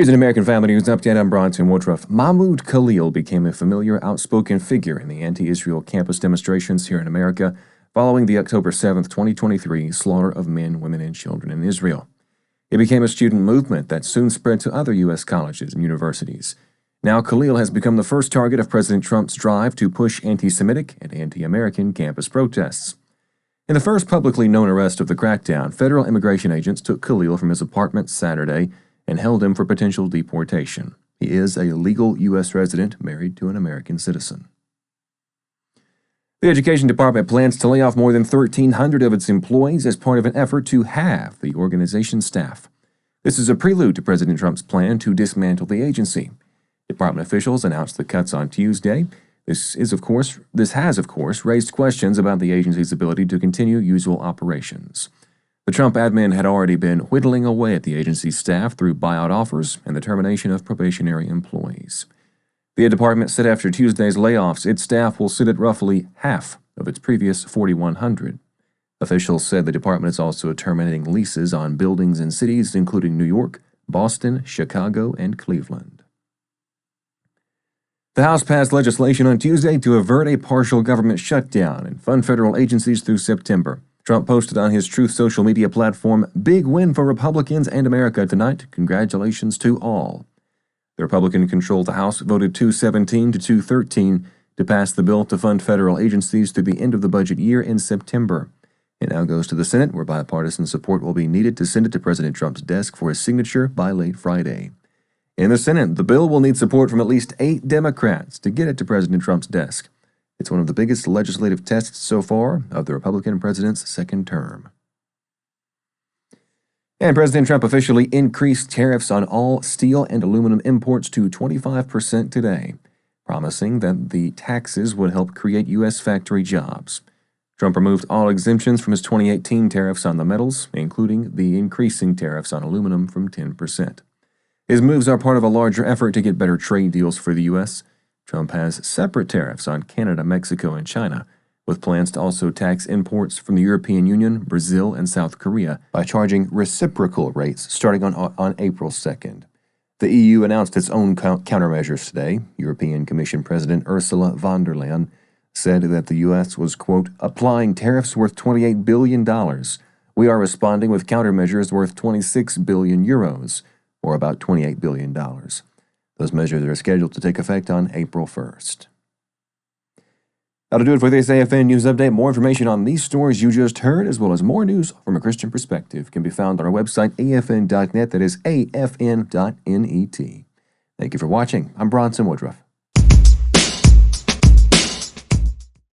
Here's an American Family News update. I'm Bronson Woodruff. Mahmoud Khalil became a familiar, outspoken figure in the anti-Israel campus demonstrations here in America following the October 7, 2023 slaughter of men, women, and children in Israel. It became a student movement that soon spread to other U.S. colleges and universities. Now Khalil has become the first target of President Trump's drive to push anti-Semitic and anti-American campus protests. In the first publicly known arrest of the crackdown, federal immigration agents took Khalil from his apartment Saturday and held him for potential deportation. He is a legal U.S. resident married to an American citizen. The Education Department plans to lay off more than 1,300 of its employees as part of an effort to halve the organization's staff. This is a prelude to President Trump's plan to dismantle the agency. Department officials announced the cuts on Tuesday. This has, of course, raised questions about the agency's ability to continue usual operations. The Trump admin had already been whittling away at the agency's staff through buyout offers and the termination of probationary employees. The department said after Tuesday's layoffs, its staff will sit at roughly half of its previous 4,100. Officials said the department is also terminating leases on buildings in cities including New York, Boston, Chicago, and Cleveland. The House passed legislation on Tuesday to avert a partial government shutdown and fund federal agencies through September. Trump posted on his Truth social media platform, "Big win for Republicans and America tonight. Congratulations to all." The Republican-controlled House voted 217 to 213 to pass the bill to fund federal agencies through the end of the budget year in September. It now goes to the Senate, where bipartisan support will be needed to send it to President Trump's desk for his signature by late Friday. In the Senate, the bill will need support from at least 8 Democrats to get it to President Trump's desk. It's one of the biggest legislative tests so far of the Republican president's second term. And President Trump officially increased tariffs on all steel and aluminum imports to 25% today, promising that the taxes would help create U.S. factory jobs. Trump removed all exemptions from his 2018 tariffs on the metals, including the increasing tariffs on aluminum from 10%. His moves are part of a larger effort to get better trade deals for the U.S. Trump has separate tariffs on Canada, Mexico, and China, with plans to also tax imports from the European Union, Brazil, and South Korea by charging reciprocal rates starting on April 2nd. The EU announced its own countermeasures today. European Commission President Ursula von der Leyen said that the U.S. was, quote, applying tariffs worth $28 billion. We are responding with countermeasures worth 26 billion euros, or about $28 billion. Those measures are scheduled to take effect on April 1st. That'll do it for this AFN News Update. More information on these stories you just heard, as well as more news from a Christian perspective, can be found on our website, afn.net. That is afn.net. Thank you for watching. I'm Bronson Woodruff.